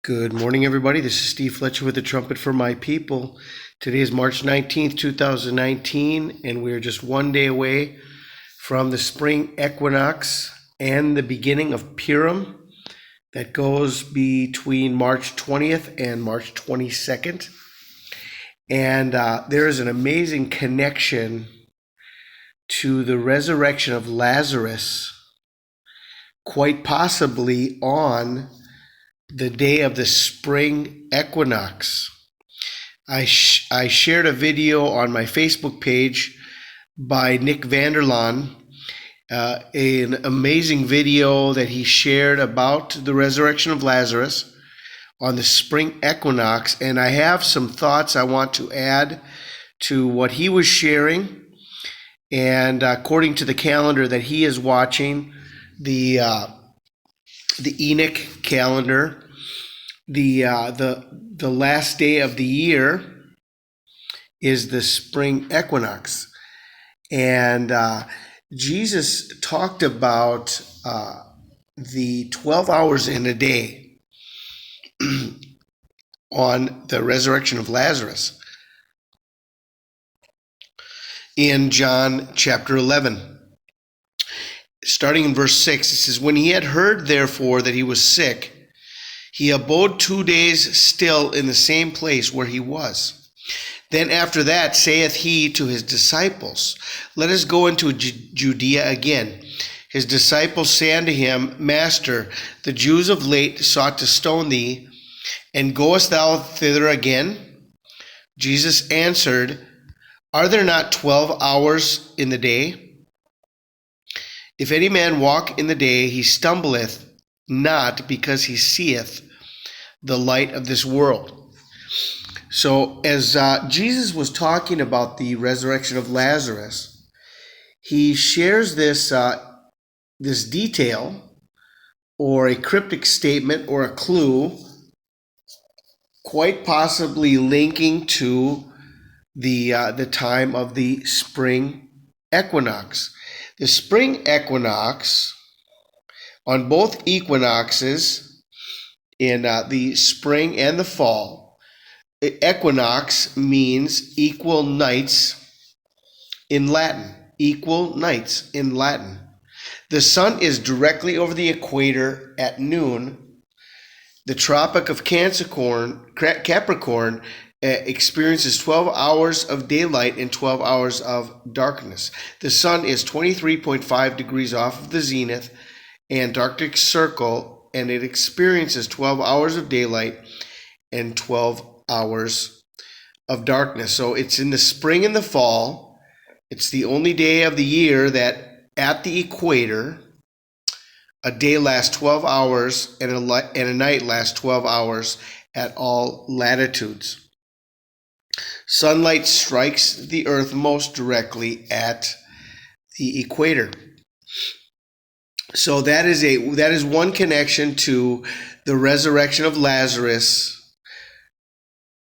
Good morning, everybody. This is Steve Fletcher with the Trumpet for My People. Today is March 19th, 2019, and we're just one day away from the spring equinox and the beginning of PURIM that goes between March 20th and March 22nd. And there is an amazing connection to the resurrection of Lazarus, quite possibly on the day of the spring equinox. I shared a video on my Facebook page by Nick Vanderlaan, an amazing video that he shared about the resurrection of Lazarus on the spring equinox, and I have some thoughts I want to add to what he was sharing. And according to the calendar that he is watching, the Enoch calendar, the last day of the year is the spring equinox, and Jesus talked about the 12 hours in a day on the resurrection of Lazarus in John chapter 11. Starting in verse 6, it says, "When he had heard, therefore, that he was sick, he abode 2 days still in the same place where he was. Then after that saith he to his disciples, Let us go into Judea again. His disciples say unto him, Master, the Jews of late sought to stone thee, and goest thou thither again? Jesus answered, Are there not 12 hours in the day? If any man walk in the day, he stumbleth not, because he seeth the light of this world." So as Jesus was talking about the resurrection of Lazarus, he shares this detail, or a cryptic statement, or a clue, quite possibly linking to the time of the spring equinox. The spring equinox, on both equinoxes, in the spring and the fall, equinox means equal nights in Latin. Equal nights in Latin. The sun is directly over the equator at noon. The Tropic of Capricorn experiences 12 hours of daylight and 12 hours of darkness. The sun is 23.5 degrees off of the zenith, Antarctic Circle, and it experiences 12 hours of daylight and 12 hours of darkness. So it's in the spring and the fall. It's the only day of the year that at the equator, a day lasts 12 hours and a night lasts 12 hours at all latitudes. Sunlight strikes the earth most directly at the equator. So that is one connection to the resurrection of Lazarus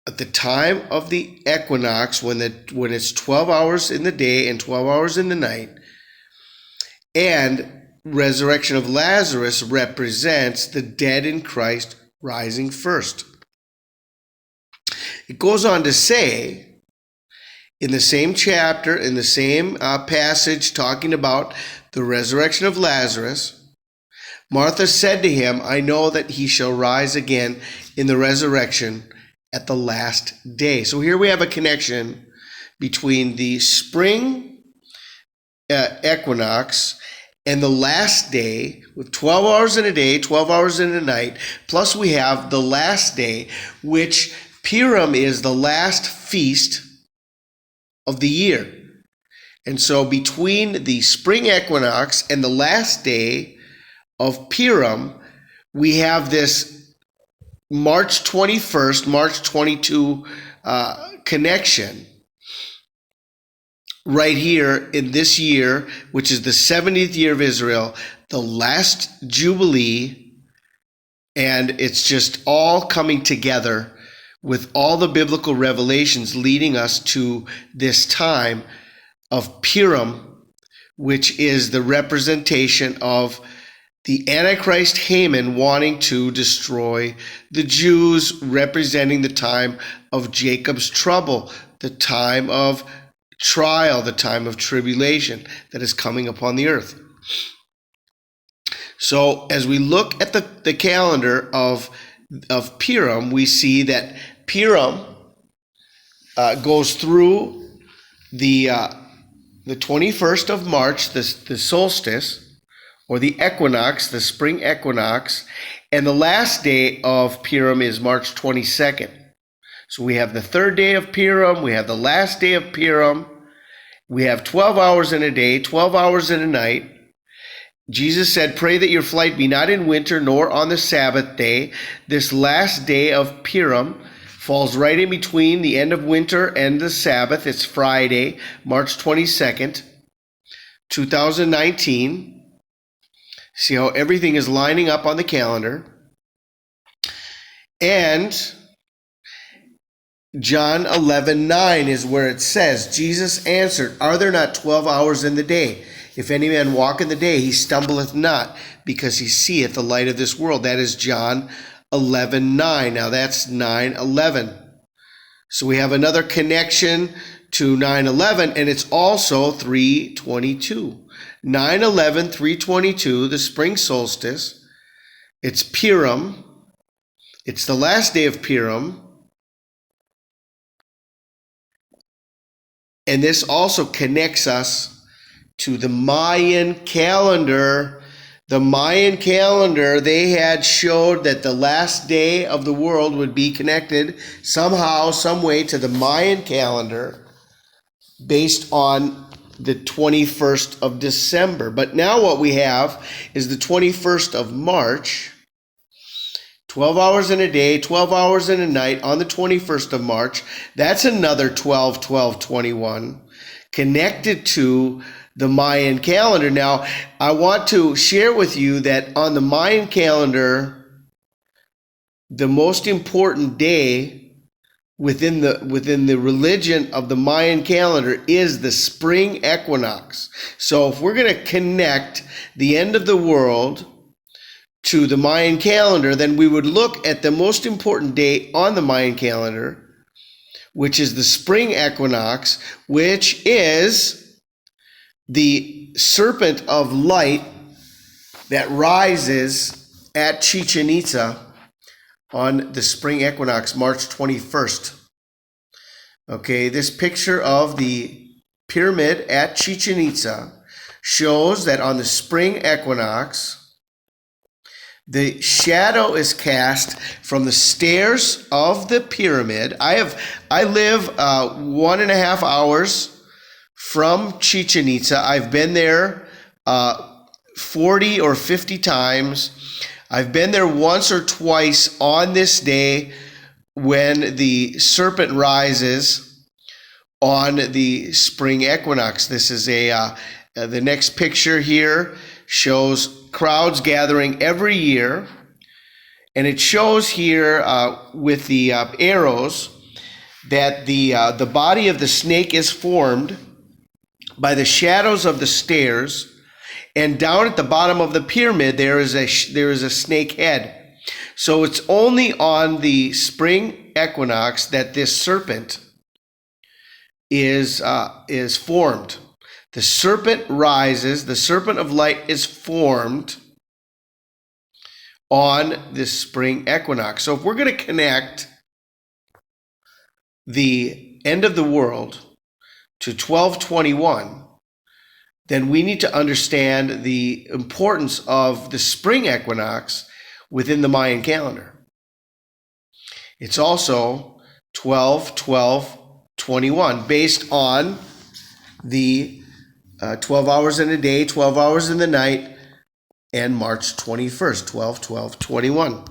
at the time of the equinox, when it's 12 hours in the day and 12 hours in the night. And resurrection of Lazarus represents the dead in Christ rising first. It goes on to say, in the same chapter, in the same passage talking about the resurrection of Lazarus, Martha said to him, I know that he shall rise again in the resurrection at the last day. So here we have a connection between the spring equinox and the last day, with 12 hours in a day, 12 hours in a night, plus we have the last day, which PURIM is the last feast of the year. And so between the spring equinox and the last day of PURIM, we have this March 21st, March 22 connection right here in this year, which is the 70th year of Israel, the last Jubilee, and it's just all coming together with all the biblical revelations leading us to this time of PURIM, which is the representation of the Antichrist Haman wanting to destroy the Jews, representing the time of Jacob's trouble, the time of trial, the time of tribulation that is coming upon the earth. So as we look at the calendar of PURIM, we see that PURIM goes through the 21st of March, the solstice, or the equinox, the spring equinox, and the last day of PURIM is March 22nd. So we have the third day of PURIM, we have the last day of PURIM, we have 12 hours in a day, 12 hours in a night. Jesus said, pray that your flight be not in winter nor on the Sabbath day. This last day of PURIM falls right in between the end of winter and the Sabbath. It's Friday, March 22nd, 2019. See how everything is lining up on the calendar. And John 11:9 is where it says, Jesus answered, are there not 12 hours in the day? If any man walk in the day, he stumbleth not, because he seeth the light of this world. That is John 11:9. Now that's 9:11. So we have another connection to 9:11, and it's also 3:22. 9:11, 3:22, the spring solstice. It's PURIM. It's the last day of PURIM. And this also connects us to the Mayan calendar. The Mayan calendar, they had showed that the last day of the world would be connected somehow, some way to the Mayan calendar based on the 21st of December. But now what we have is the 21st of March, 12 hours in a day, 12 hours in a night on the 21st of March. That's another 12-12-21 connected to the Mayan calendar. Now, I want to share with you that on the Mayan calendar, the most important day within the religion of the Mayan calendar is the spring equinox. So if we're going to connect the end of the world to the Mayan calendar, then we would look at the most important day on the Mayan calendar, which is the spring equinox, which is the serpent of light that rises at Chichen Itza on the spring equinox, March 21st. Okay, this picture of the pyramid at Chichen Itza shows that on the spring equinox, the shadow is cast from the stairs of the pyramid. I live 1.5 hours from Chichen Itza. I've been there 40 or 50 times. I've been there once or twice on this day when the serpent rises on the spring equinox. This is the next picture here shows crowds gathering every year, and it shows here with the arrows that the body of the snake is formed by the shadows of the stairs. And down at the bottom of the pyramid, there is a snake head. So it's only on the spring equinox that this serpent is formed. The serpent rises. The serpent of light is formed on this spring equinox. So if we're going to connect the end of the world to 1221, then we need to understand the importance of the spring equinox within the Mayan calendar. It's also 12-12-21, based on the 12 hours in a day, 12 hours in the night, and March 21st, 12-12-21.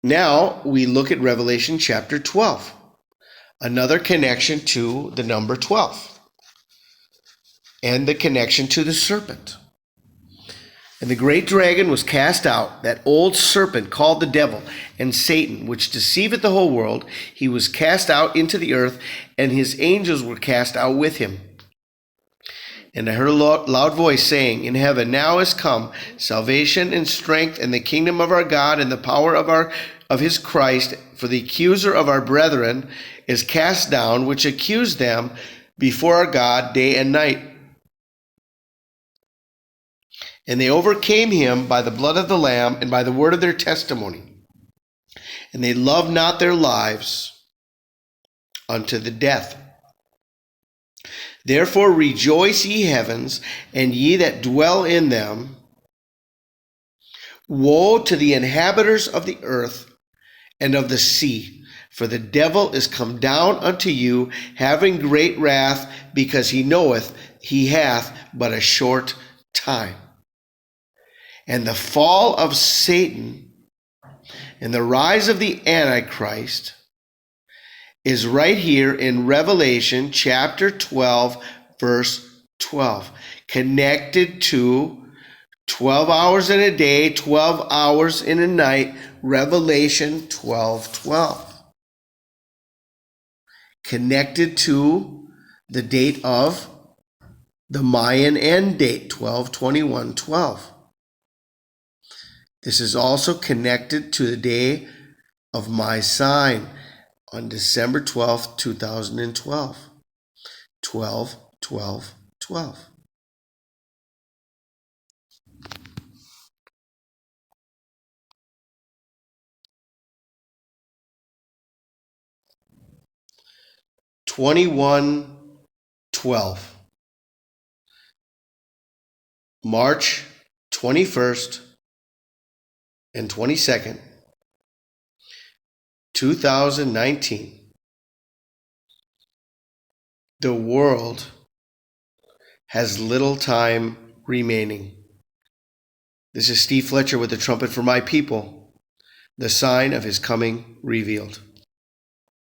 Now we look at Revelation chapter 12. Another connection to the number 12 and the connection to the serpent. And the great dragon was cast out, that old serpent called the devil and Satan, which deceiveth the whole world. He was cast out into the earth, and his angels were cast out with him. And I heard a loud voice saying in heaven, now is come salvation and strength and the kingdom of our God and the power of his Christ. For the accuser of our brethren is cast down, which accused them before our God day and night. And they overcame him by the blood of the Lamb and by the word of their testimony. And they loved not their lives unto the death. Therefore rejoice, ye heavens, and ye that dwell in them. Woe to the inhabitants of the earth and of the sea, for the devil is come down unto you, having great wrath, because he knoweth he hath but a short time. And the fall of Satan and the rise of the Antichrist is right here in Revelation chapter 12, verse 12, connected to 12 hours in a day, 12 hours in a night, Revelation 12:12. Connected to the date of the Mayan end date, 12/21/12. This is also connected to the day of my sign on December 12th, 2012. 12/12/12. March 21st and 22nd, 2019. The world has little time remaining. This is Steve Fletcher with the trumpet for my people, the sign of his coming revealed.